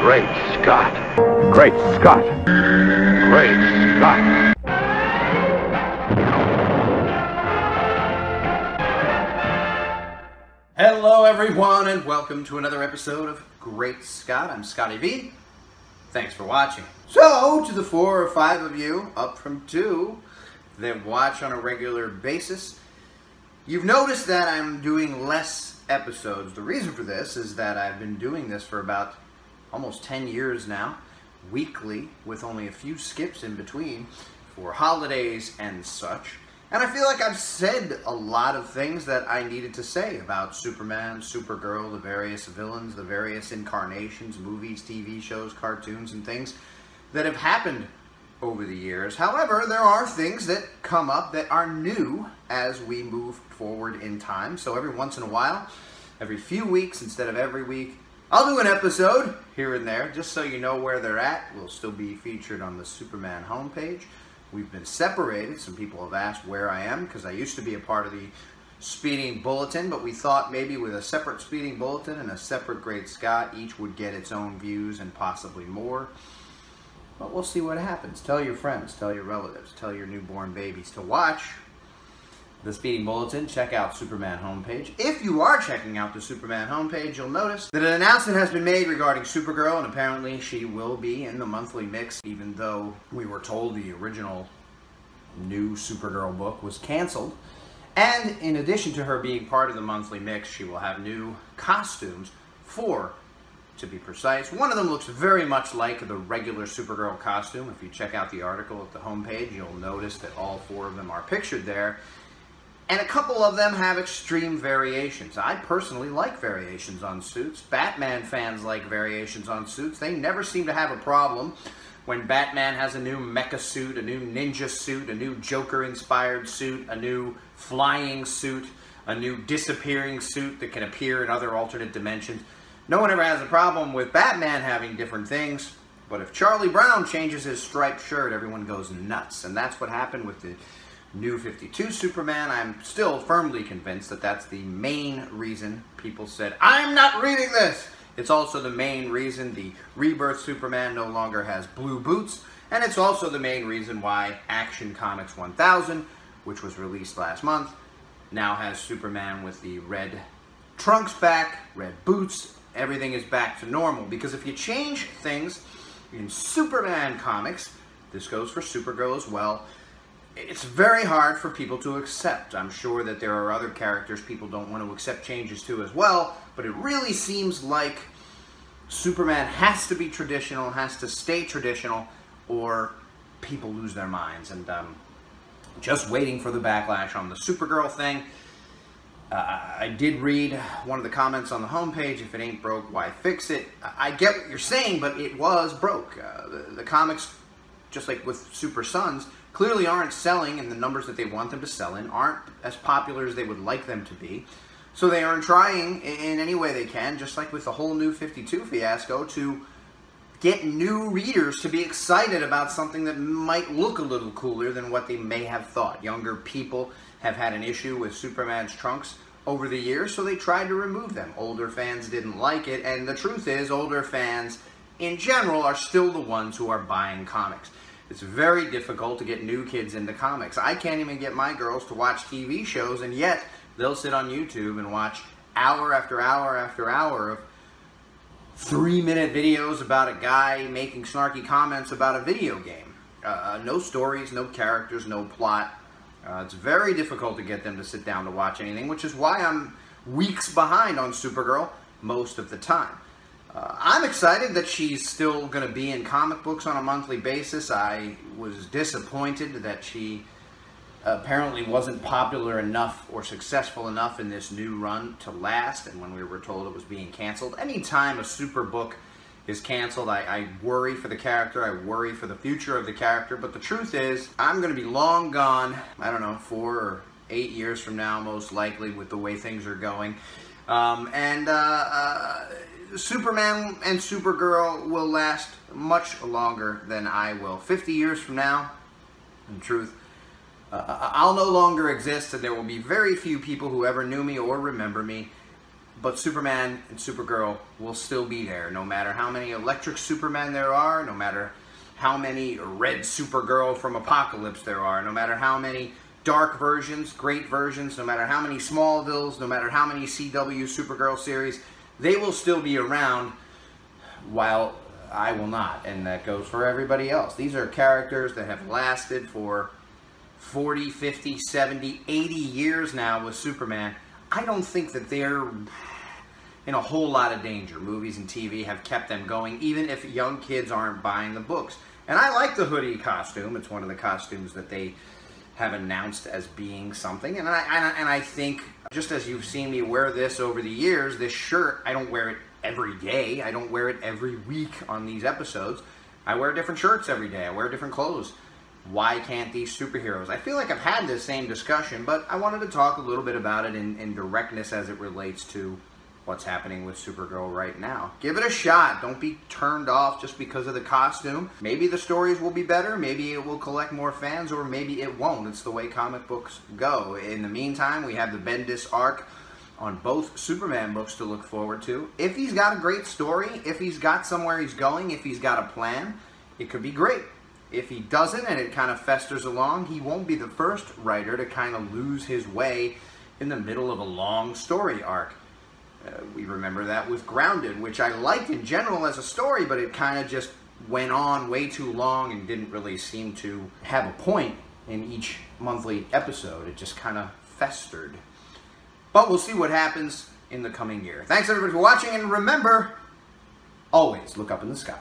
Great Scott. Great Scott. Great Scott. Hello everyone and welcome to another episode of Great Scott. I'm Scotty V. Thanks for watching. So, to the 4 or 5 of you, up from 2, that watch on a regular basis, you've noticed that I'm doing less episodes. The reason for this is that I've been doing this for about almost 10 years now, weekly, with only a few skips in between for holidays and such. And I feel like I've said a lot of things that I needed to say about Superman, Supergirl, the various villains, the various incarnations, movies, TV shows, cartoons, and things that have happened over the years. However, there are things that come up that are new as we move forward in time. So every once in a while, every few weeks instead of every week, I'll do an episode here and there, just so you know where they're at. We'll still be featured on the Superman homepage. We've been separated. Some people have asked where I am, because I used to be a part of the Speeding Bulletin, but we thought maybe with a separate Speeding Bulletin and a separate Great Scott, each would get its own views and possibly more. But we'll see what happens. Tell your friends, tell your relatives, tell your newborn babies to watch the Speeding Bulletin. Check out Superman homepage. If you are checking out the Superman homepage, you'll notice that an announcement has been made regarding Supergirl, and apparently she will be in the monthly mix, even though we were told the original new Supergirl book was canceled. And in addition to her being part of the monthly mix, she will have new costumes, 4 to be precise. One of them looks very much like the regular Supergirl costume. If you check out the article at the homepage, you'll notice that all 4 of them are pictured there. And a couple of them have extreme variations. I personally like variations on suits. Batman fans like variations on suits. They never seem to have a problem when Batman has a new mecha suit, a new ninja suit, a new Joker-inspired suit, a new flying suit, a new disappearing suit that can appear in other alternate dimensions. No one ever has a problem with Batman having different things. But if Charlie Brown changes his striped shirt, everyone goes nuts. And that's what happened with the New 52 Superman. I'm still firmly convinced that that's the main reason people said, I'm not reading this! It's also the main reason the Rebirth Superman no longer has blue boots, and it's also the main reason why Action Comics 1000, which was released last month, now has Superman with the red trunks back, red boots, everything is back to normal. Because if you change things in Superman comics, this goes for Supergirl as well, it's very hard for people to accept. I'm sure that there are other characters people don't want to accept changes to as well, but it really seems like Superman has to be traditional, has to stay traditional, or people lose their minds. And just waiting for the backlash on the Supergirl thing. I did read one of the comments on the homepage, if it ain't broke, why fix it? I get what you're saying, but it was broke. The comics, just like with Super Sons, clearly aren't selling in the numbers that they want them to sell in, aren't as popular as they would like them to be. So they are trying in any way they can, just like with the whole New 52 fiasco, to get new readers to be excited about something that might look a little cooler than what they may have thought. Younger people have had an issue with Superman's trunks over the years, so they tried to remove them. Older fans didn't like it, and the truth is, older fans in general are still the ones who are buying comics. It's very difficult to get new kids into comics. I can't even get my girls to watch TV shows, and yet they'll sit on YouTube and watch hour after hour after hour of 3-minute videos about a guy making snarky comments about a video game. No stories, no characters, no plot. It's very difficult to get them to sit down to watch anything, which is why I'm weeks behind on Supergirl most of the time. I'm excited that she's still going to be in comic books on a monthly basis. I was disappointed that she apparently wasn't popular enough or successful enough in this new run to last, and when we were told it was being canceled. Anytime a super book is canceled, I worry for the character, I worry for the future of the character, but the truth is, I'm going to be long gone, I don't know, 4 or 8 years from now, most likely, with the way things are going. Superman and Supergirl will last much longer than I will. 50 years from now, in truth, I'll no longer exist, and there will be very few people who ever knew me or remember me. but Superman and Supergirl will still be there, no matter how many electric Supermen there are, no matter how many red Supergirl from Apocalypse there are, no matter how many dark versions, great versions, no matter how many Smallvilles, no matter how many CW Supergirl series, they will still be around, while I will not, and that goes for everybody else. These are characters that have lasted for 40, 50, 70, 80 years now with Superman. I don't think that they're in a whole lot of danger. Movies and TV have kept them going, even if young kids aren't buying the books. And I like the hoodie costume. It's one of the costumes that they have announced as being something. And I think, just as you've seen me wear this over the years, this shirt, I don't wear it every day. I don't wear it every week on these episodes. I wear different shirts every day. I wear different clothes. Why can't these superheroes? I feel like I've had this same discussion, but I wanted to talk a little bit about it in directness as it relates to what's happening with Supergirl right now. Give it a shot. Don't be turned off just because of the costume. Maybe the stories will be better. Maybe it will collect more fans, or maybe it won't. It's the way comic books go. In the meantime, we have the Bendis arc on both Superman books to look forward to. If he's got a great story, if he's got somewhere he's going, if he's got a plan, it could be great. If he doesn't and it kind of festers along, he won't be the first writer to kind of lose his way in the middle of a long story arc. We remember that with Grounded, which I liked in general as a story, but it kind of just went on way too long and didn't really seem to have a point in each monthly episode. It just kind of festered. But we'll see what happens in the coming year. Thanks everybody for watching, and remember, always look up in the sky.